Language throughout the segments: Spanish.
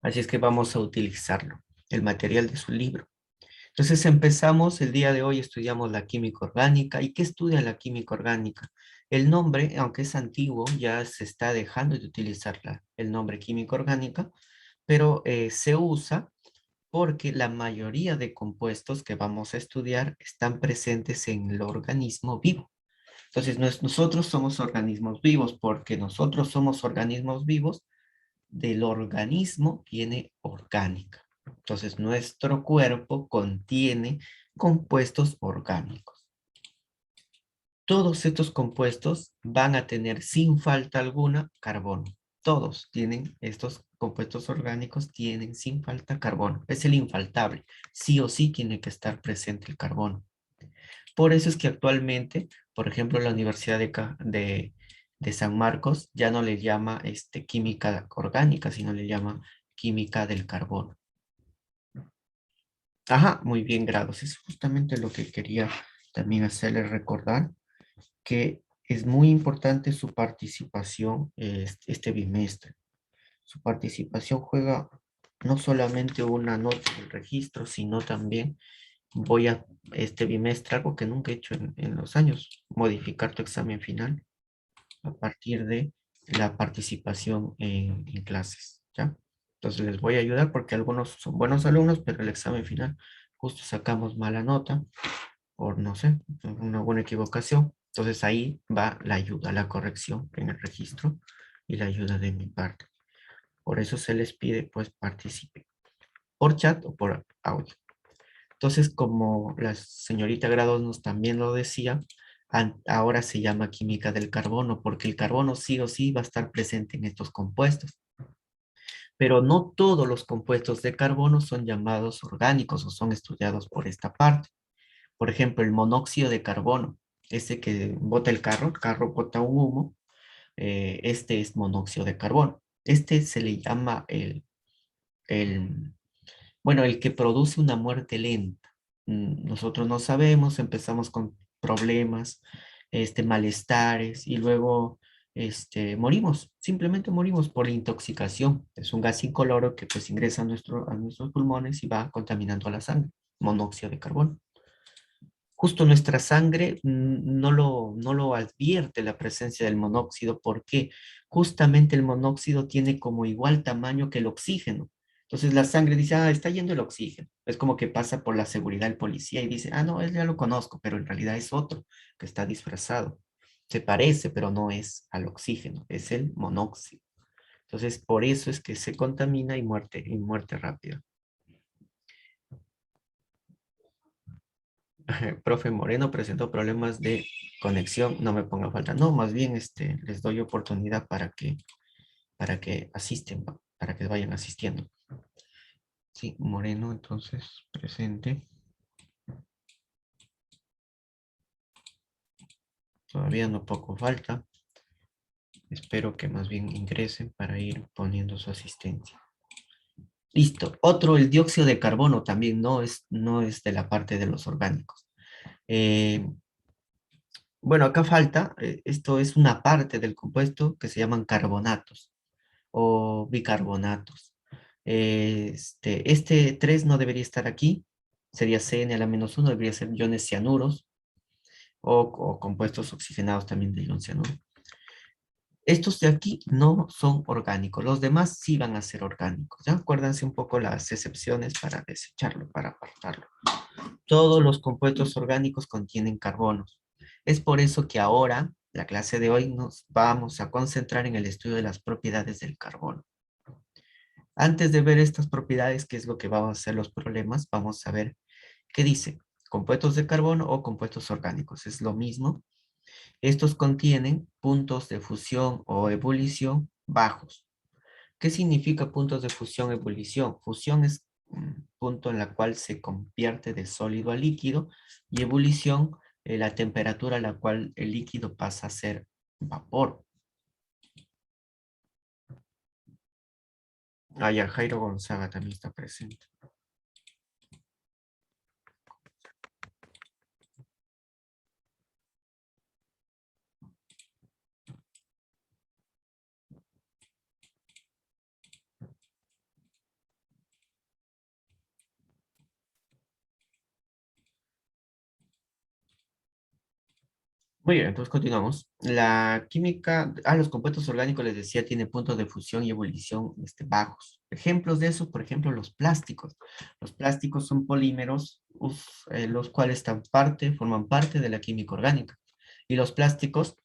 Así es que vamos a utilizarlo, el material de su libro. Entonces empezamos el día de hoy, estudiamos la química orgánica. ¿Y qué estudia la química orgánica? El nombre, aunque es antiguo, ya se está dejando de utilizar el nombre química orgánica, pero se usa porque la mayoría de compuestos que vamos a estudiar están presentes en el organismo vivo. Entonces, nosotros somos organismos vivos porque nosotros somos organismos vivos, del organismo viene orgánica. Entonces, nuestro cuerpo contiene compuestos orgánicos. Todos estos compuestos van a tener sin falta alguna carbono. Todos tienen, estos compuestos orgánicos tienen sin falta carbono. Es el infaltable. Sí o sí tiene que estar presente el carbono. Por eso es que actualmente, por ejemplo, la Universidad de San Marcos ya no le llama química orgánica, sino le llama química del carbono. Ajá, muy bien, grados. Es justamente lo que quería también hacerle recordar, que es muy importante su participación este bimestre. Su participación juega no solamente una nota en el registro, sino también voy a este bimestre, algo que nunca he hecho en los años, modificar tu examen final a partir de la participación en clases, ¿ya? Entonces les voy a ayudar porque algunos son buenos alumnos, pero el examen final justo sacamos mala nota por, no sé, una buena equivocación. Entonces ahí va la ayuda, la corrección en el registro y la ayuda de mi parte. Por eso se les pide, pues, participe por chat o por audio. Entonces, como la señorita Grados nos también lo decía, ahora se llama química del carbono, porque el carbono sí o sí va a estar presente en estos compuestos. Pero no todos los compuestos de carbono son llamados orgánicos o son estudiados por esta parte. Por ejemplo, el monóxido de carbono, ese que bota el carro bota un humo, este es monóxido de carbono. Este se le llama el bueno, el que produce una muerte lenta. Nosotros no sabemos, empezamos con problemas, malestares y luego morimos, simplemente morimos por la intoxicación. Es un gas incoloro que pues ingresa a nuestros pulmones y va contaminando a la sangre, monóxido de carbono. Justo nuestra sangre no lo advierte la presencia del monóxido porque justamente el monóxido tiene como igual tamaño que el oxígeno. Entonces la sangre dice, ah, está yendo el oxígeno. Es como que pasa por la seguridad del policía y dice, ah, no, él ya lo conozco, pero en realidad es otro que está disfrazado. Se parece, pero no es al oxígeno, es el monóxido. Entonces por eso es que se contamina y muerte rápida. Profe Moreno presentó problemas de conexión, no me ponga falta. No, más bien les doy oportunidad para que asisten, para que vayan asistiendo. Sí, Moreno, entonces, presente. Todavía no poco falta. Espero que más bien ingresen para ir poniendo su asistencia. Listo. Otro, el dióxido de carbono también no es de la parte de los orgánicos. Eh, bueno, acá falta, esto es una parte del compuesto que se llaman carbonatos o bicarbonatos. Este 3 no debería estar aquí, sería CN a la -1, debería ser iones cianuros o compuestos oxigenados también de ion cianuro. Estos de aquí no son orgánicos, los demás sí van a ser orgánicos, ¿ya? Acuérdense un poco las excepciones para desecharlo, para apartarlo. Todos los compuestos orgánicos contienen carbonos. Es por eso que ahora, la clase de hoy, nos vamos a concentrar en el estudio de las propiedades del carbono. Antes de ver estas propiedades, que es lo que vamos a hacer los problemas, vamos a ver qué dice. Compuestos de carbono o compuestos orgánicos. Es lo mismo. Estos contienen puntos de fusión o ebullición bajos. ¿Qué significa puntos de fusión, ebullición? Fusión es un punto en la cual se convierte de sólido a líquido y ebullición, la temperatura a la cual el líquido pasa a ser vapor. Ah, ya, Jairo Gonzaga también está presente. Muy bien, entonces continuamos. La química, los compuestos orgánicos, les decía, tienen puntos de fusión y ebullición bajos. Ejemplos de eso, por ejemplo, los plásticos. Los plásticos son polímeros, los cuales forman parte de la química orgánica. Y los plásticos,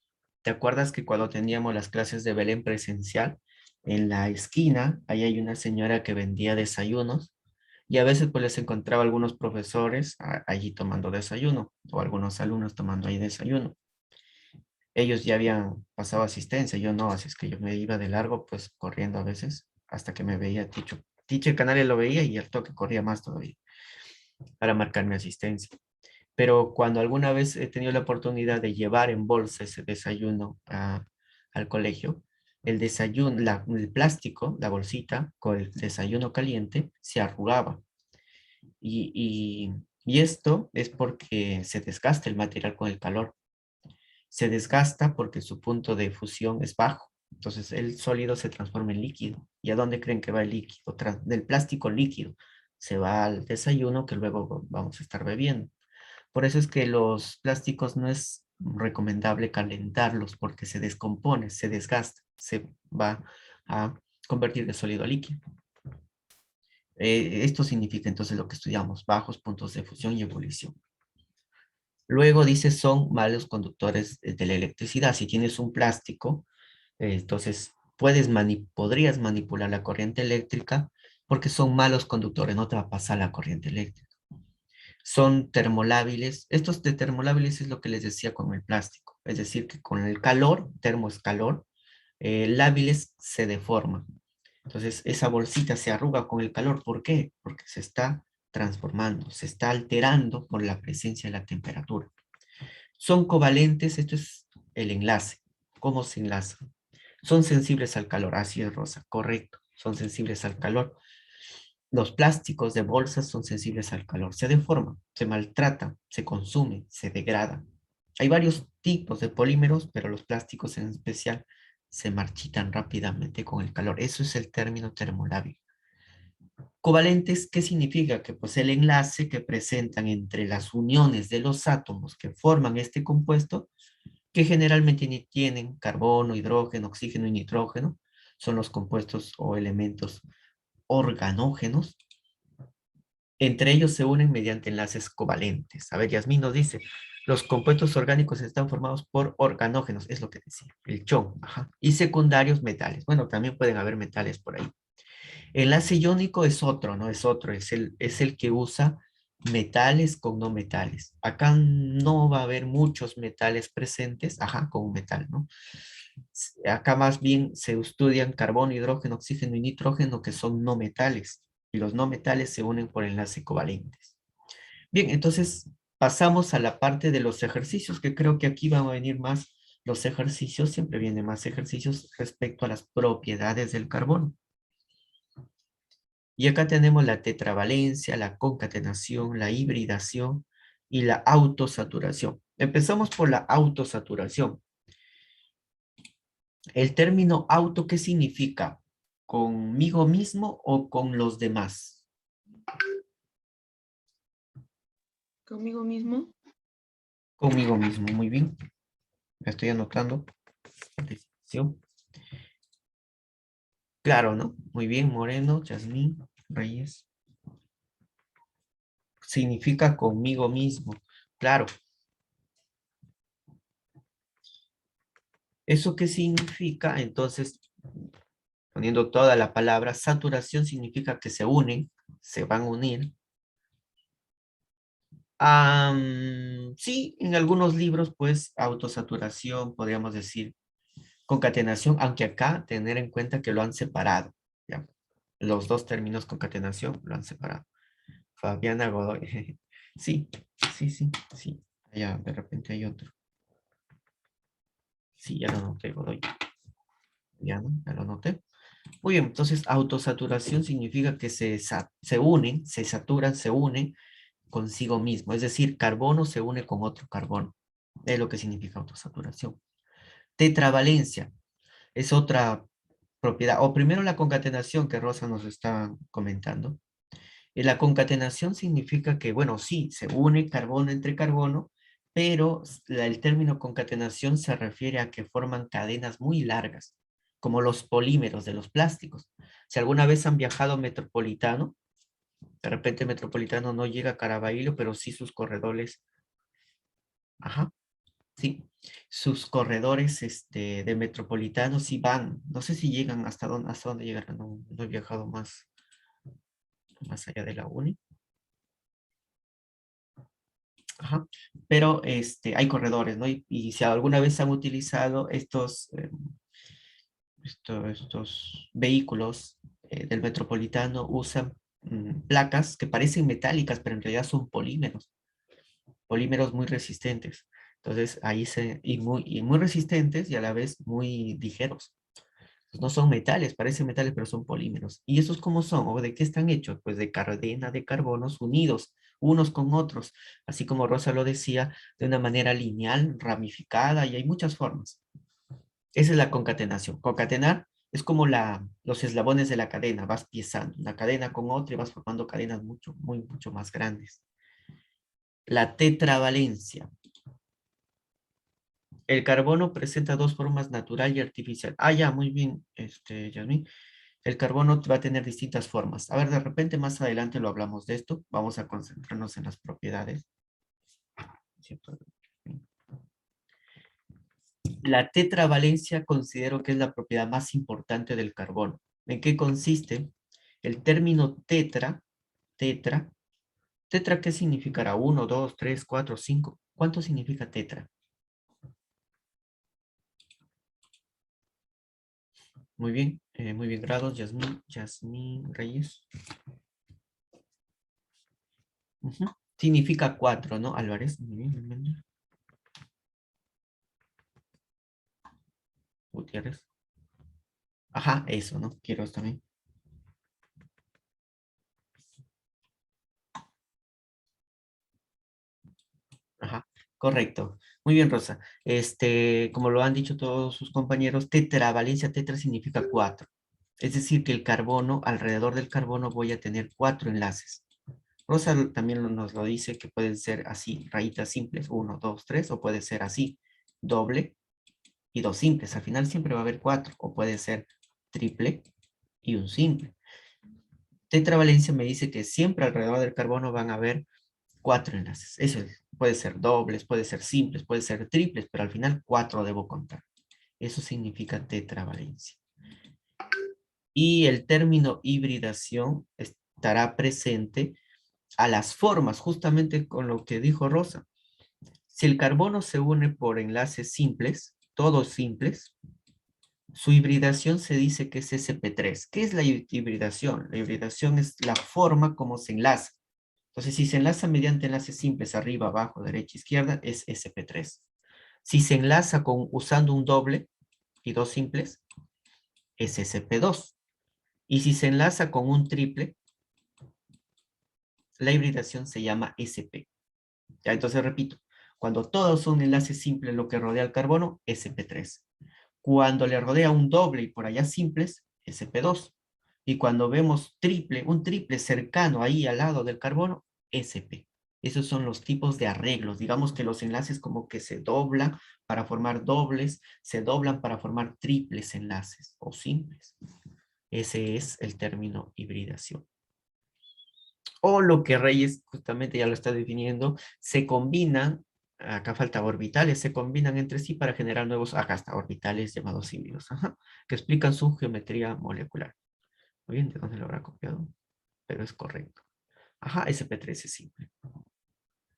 ¿te acuerdas que cuando teníamos las clases de Belén presencial, en la esquina, ahí hay una señora que vendía desayunos? Y a veces pues les encontraba algunos profesores allí tomando desayuno o algunos alumnos tomando ahí desayuno. Ellos ya habían pasado asistencia, yo no, así es que yo me iba de largo, pues corriendo a veces, hasta que me veía Ticho. Teacher Canales lo veía y al toque corría más todavía para marcar mi asistencia. Pero cuando alguna vez he tenido la oportunidad de llevar en bolsa ese desayuno al colegio, el desayuno, el plástico, la bolsita con el desayuno caliente, se arrugaba. Y esto es porque se desgasta el material con el calor. Se desgasta porque su punto de fusión es bajo. Entonces el sólido se transforma en líquido. ¿Y a dónde creen que va el líquido? Del plástico líquido. Se va al desayuno que luego vamos a estar bebiendo. Por eso es que los plásticos no es recomendable calentarlos porque se descompone, se desgasta, se va a convertir de sólido a líquido. Esto significa entonces lo que estudiamos, bajos puntos de fusión y ebullición. Luego dice son malos conductores de la electricidad. Si tienes un plástico, entonces podrías manipular la corriente eléctrica porque son malos conductores, no te va a pasar la corriente eléctrica. Son termolábiles. Estos de termolábiles es lo que les decía con el plástico. Es decir, que con el calor, termo es calor, lábiles se deforman. Entonces, esa bolsita se arruga con el calor. ¿Por qué? Porque se está transformando, se está alterando por la presencia de la temperatura. Son covalentes, esto es el enlace. ¿Cómo se enlazan? Son sensibles al calor, así es, Rosa, correcto. Son sensibles al calor. Los plásticos de bolsas son sensibles al calor. Se deforman, se maltratan, se consumen, se degradan. Hay varios tipos de polímeros, pero los plásticos en especial se marchitan rápidamente con el calor. Eso es el término termolábil. Covalentes, ¿qué significa? Que pues el enlace que presentan entre las uniones de los átomos que forman este compuesto, que generalmente ni tienen carbono, hidrógeno, oxígeno y nitrógeno, son los compuestos o elementos organógenos. Entre ellos se unen mediante enlaces covalentes. A ver, Yasmín nos dice, los compuestos orgánicos están formados por organógenos, es lo que decía, el chon, ajá, y secundarios metales. Bueno, también pueden haber metales por ahí. Enlace iónico es otro, ¿no? Es otro, es el que usa metales con no metales. Acá no va a haber muchos metales presentes, ajá, con un metal, ¿no? Acá más bien se estudian carbono, hidrógeno, oxígeno y nitrógeno, que son no metales, y los no metales se unen por enlace covalentes. Bien, entonces pasamos a la parte de los ejercicios, que creo que aquí van a venir más los ejercicios, siempre vienen más ejercicios respecto a las propiedades del carbono. Y acá tenemos la tetravalencia, la concatenación, la hibridación y la autosaturación. Empezamos por la autosaturación. El término auto, ¿qué significa? ¿Conmigo mismo o con los demás? Conmigo mismo. Conmigo mismo, muy bien. Me estoy anotando. Claro, ¿no? Muy bien, Moreno, Yasmín, Reyes. Significa conmigo mismo. Claro. ¿Eso qué significa? Entonces, poniendo toda la palabra, saturación significa que se unen, se van a unir. Sí, en algunos libros, pues, autosaturación, podríamos decir, concatenación, aunque acá tener en cuenta que lo han separado, ¿ya? Los dos términos concatenación lo han separado. Fabiana Godoy. Sí, sí. Ya, de repente hay otro. Sí, ya lo noté, Godoy. Ya lo noté. Muy bien, entonces autosaturación significa que se unen, se saturan, se unen consigo mismo. Es decir, carbono se une con otro carbono. Es lo que significa autosaturación. Tetravalencia es otra propiedad. O primero la concatenación que Rosa nos está comentando. La concatenación significa que, bueno, sí, se une carbono entre carbono, pero el término concatenación se refiere a que forman cadenas muy largas, como los polímeros de los plásticos. Si alguna vez han viajado metropolitano, de repente metropolitano no llega a Caraballo, pero sí sus corredores, ajá, sí, sus corredores de metropolitano sí van, no sé si llegan hasta dónde llegarán, no, no he viajado más allá de la uni. Ajá. Pero hay corredores, ¿no? Y si alguna vez han utilizado estos vehículos del metropolitano, usan placas que parecen metálicas, pero en realidad son polímeros muy resistentes. Entonces, y muy resistentes y a la vez muy ligeros. No son metales, parecen metales, pero son polímeros. ¿Y esos cómo son? ¿O de qué están hechos? Pues de cadena de carbonos unidos, unos con otros, así como Rosa lo decía, de una manera lineal, ramificada, y hay muchas formas. Esa es la concatenación. Concatenar es como los eslabones de la cadena, vas piezando una cadena con otra y vas formando cadenas mucho más grandes. La tetravalencia. El carbono presenta dos formas, natural y artificial. Ah, ya, muy bien, Yasmín. El carbono va a tener distintas formas. A ver, de repente más adelante lo hablamos de esto. Vamos a concentrarnos en las propiedades. ¿Cierto? La tetravalencia considero que es la propiedad más importante del carbono. ¿En qué consiste? El término tetra, ¿qué significará? Uno, dos, tres, cuatro, cinco. ¿Cuánto significa tetra? Muy bien, grados, Yasmín Reyes. Ujú. Significa cuatro, ¿no, Álvarez? Muy bien, Almendra. Gutiérrez. Ajá, eso, ¿no? Quiero también. Ajá, correcto. Muy bien, Rosa. Como lo han dicho todos sus compañeros, tetravalencia, tetra significa cuatro. Es decir, que el carbono, alrededor del carbono voy a tener cuatro enlaces. Rosa también nos lo dice que pueden ser así, rayitas simples, uno, dos, tres, o puede ser así, doble y dos simples. Al final siempre va a haber cuatro, o puede ser triple y un simple. Tetravalencia me dice que siempre alrededor del carbono van a haber cuatro enlaces. Eso puede ser dobles, puede ser simples, puede ser triples, pero al final cuatro debo contar. Eso significa tetravalencia. Y el término hibridación estará presente a las formas, justamente con lo que dijo Rosa. Si el carbono se une por enlaces simples, todos simples, su hibridación se dice que es sp3. ¿Qué es la hibridación? La hibridación es la forma como se enlaza. Entonces, si se enlaza mediante enlaces simples, arriba, abajo, derecha, izquierda, es sp3. Si se enlaza usando un doble y dos simples, es sp2. Y si se enlaza con un triple, la hibridación se llama sp. Ya, entonces repito, cuando todos son enlaces simples lo que rodea al carbono, sp3. Cuando le rodea un doble y por allá simples, sp2. Y cuando vemos un triple cercano ahí al lado del carbono, sp. Esos son los tipos de arreglos. Digamos que los enlaces como que se doblan para formar dobles, se doblan para formar triples enlaces o simples. Ese es el término hibridación. O lo que Reyes justamente ya lo está definiendo, se combinan, acá falta orbitales, se combinan entre sí para generar nuevos, acá está, orbitales llamados híbridos, ajá, que explican su geometría molecular. Muy bien, ¿de dónde lo habrá copiado? Pero es correcto. Ajá, sp3 es simple.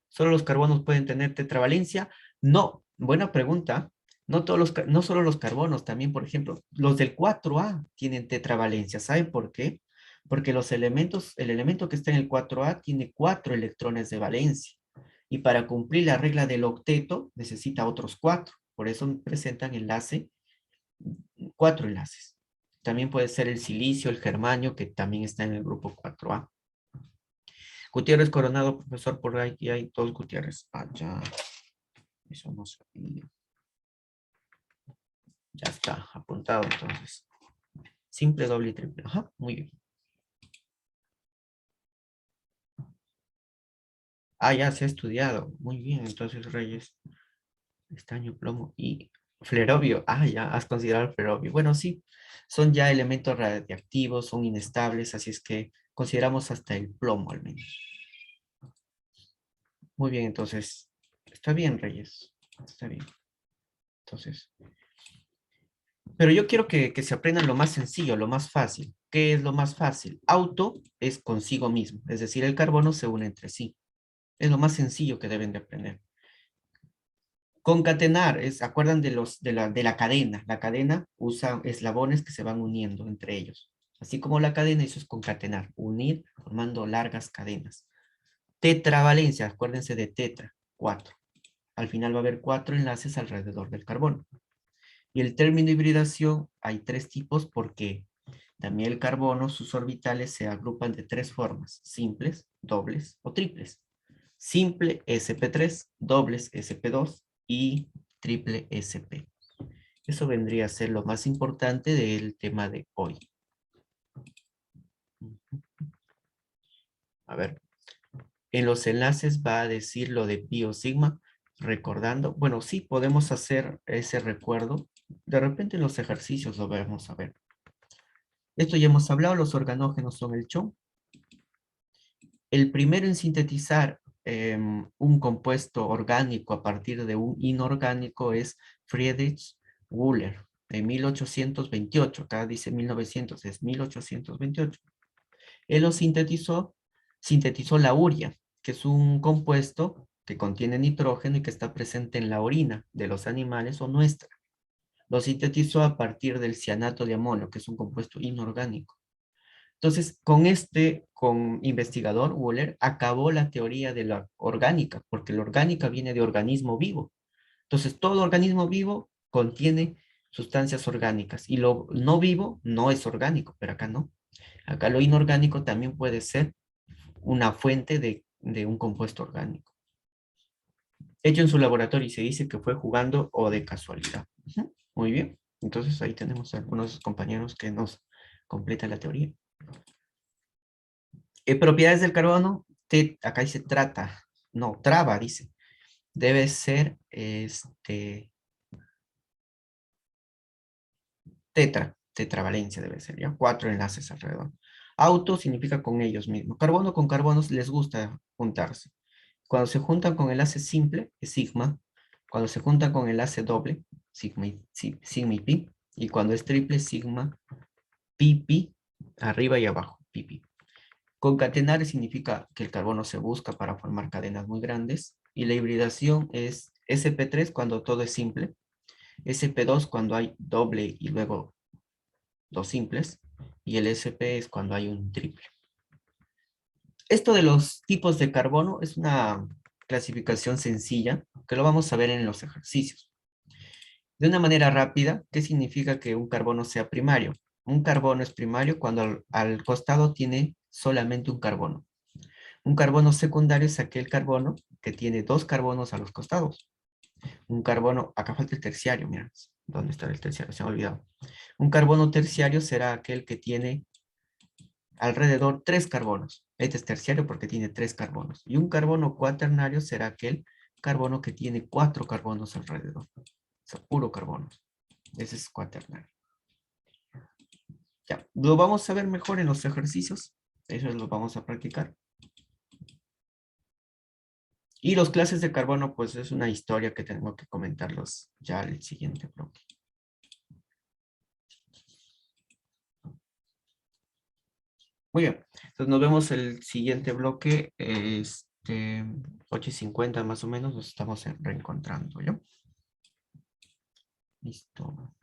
¿Solo los carbonos pueden tener tetravalencia? No, buena pregunta. No solo los carbonos, también, por ejemplo, los del 4A tienen tetravalencia. ¿Sabe por qué? Porque el elemento que está en el 4A tiene 4 electrones de valencia. Y para cumplir la regla del octeto necesita otros 4. Por eso presentan 4 enlaces. También puede ser el silicio, el germanio, que también está en el grupo 4A. Gutiérrez Coronado, profesor, por ahí hay dos Gutiérrez. Ah, ya. Eso no sabía. Ya está apuntado entonces. Simple, doble y triple. Ajá, muy bien. Ah, ya se ha estudiado. Muy bien, entonces Reyes, estaño, plomo y flerovio. Ah, ya, has considerado el flerovio. Bueno, sí, son ya elementos radiactivos, son inestables, así es que consideramos hasta el plomo al menos. Muy bien, entonces, está bien, Reyes, está bien. Entonces, pero yo quiero que se aprendan lo más sencillo, lo más fácil. ¿Qué es lo más fácil? Auto es consigo mismo, es decir, el carbono se une entre sí. Es lo más sencillo que deben de aprender. Concatenar, ¿acuerdan de la cadena? La cadena usa eslabones que se van uniendo entre ellos. Así como la cadena, eso es concatenar, unir formando largas cadenas. Tetravalencia, acuérdense de tetra, 4. Al final va a haber 4 enlaces alrededor del carbono. Y el término hibridación, hay 3 tipos porque también el carbono, sus orbitales se agrupan de 3 formas, simples, dobles o triples. Simple sp3, dobles sp2 y triple sp. Eso vendría a ser lo más importante del tema de hoy. A ver, en los enlaces va a decir lo de pi o sigma, recordando. Bueno, sí, podemos hacer ese recuerdo. De repente en los ejercicios lo vamos a ver. Esto ya hemos hablado, los organógenos son el CHO. El primero en sintetizar un compuesto orgánico a partir de un inorgánico es Friedrich Wöhler, en 1828. Acá dice 1900, es 1828. Él lo sintetizó la urea, que es un compuesto que contiene nitrógeno y que está presente en la orina de los animales o nuestra. Lo sintetizó a partir del cianato de amonio, que es un compuesto inorgánico. Entonces, con investigador, Wöhler acabó la teoría de la orgánica, porque la orgánica viene de organismo vivo. Entonces, todo organismo vivo contiene sustancias orgánicas y lo no vivo no es orgánico, pero acá no. Acá lo inorgánico también puede ser una fuente de un compuesto orgánico. Hecho en su laboratorio y se dice que fue jugando o de casualidad. Muy bien. Entonces, ahí tenemos a algunos compañeros que nos completan la teoría. Propiedades del carbono, acá dice trata, no, traba, dice. Debe ser tetravalencia debe ser, ¿ya? 4 enlaces alrededor. Auto significa con ellos mismos. Carbono con carbonos les gusta juntarse. Cuando se juntan con enlace simple, es sigma. Cuando se juntan con enlace doble, sigma y pi. Y cuando es triple, sigma, pi, arriba y abajo, pi. Concatenar significa que el carbono se busca para formar cadenas muy grandes y la hibridación es sp3 cuando todo es simple, sp2 cuando hay doble y luego dos simples y el sp es cuando hay un triple. Esto de los tipos de carbono es una clasificación sencilla que lo vamos a ver en los ejercicios. De una manera rápida, ¿qué significa que un carbono sea primario? Un carbono es primario cuando al costado tiene solamente un carbono. Un carbono secundario es aquel carbono que tiene dos carbonos a los costados. Un carbono, acá falta el terciario, mira, ¿dónde está el terciario? Se me ha olvidado. Un carbono terciario será aquel que tiene alrededor tres carbonos. Este es terciario porque tiene tres carbonos. Y un carbono cuaternario será aquel carbono que tiene cuatro carbonos alrededor. O sea, puro carbono. Ese es cuaternario. Ya, lo vamos a ver mejor en los ejercicios. Eso lo vamos a practicar. Y los clases de carbono, pues es una historia que tengo que comentarlos ya al siguiente bloque. Muy bien, entonces nos vemos el siguiente bloque, 8:50 más o menos, nos estamos reencontrando, ¿yo? Listo.